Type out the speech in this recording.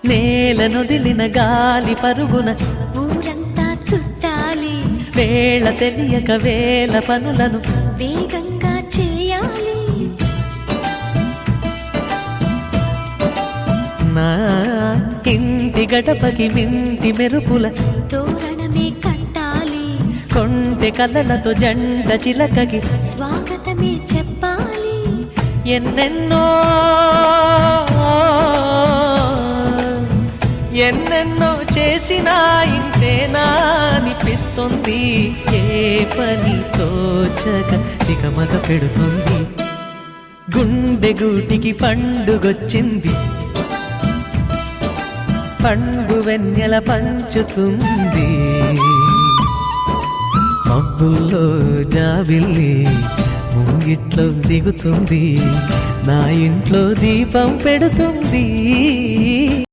నేలనొదిలిన గాలి పరుగున ఊరంతా చుట్టాలి, వేళ తెలియక వేల పనులను వేగంగా చేయాలి. నా ఇంటి గడపకి మింటి మెరుపుల తోరణమే కట్టాలి, కొంటె కలలతో జంట చిలకకి స్వాగతమే చెప్పాలి. ఎన్నెన్నో ఎన్నెన్నో చేసినా ఇంతేనా అనిపిస్తుంది. ఏ పని తోచక దిగమగ పెడుతుంది. గుండె గూటికి పండుగొచ్చింది, పండు వెన్నెల పంచుతుంది. మబ్బుల్లో జాబిల్లి ముంగిట్లో దిగుతుంది, నా ఇంట్లో దీపం పెడుతుంది.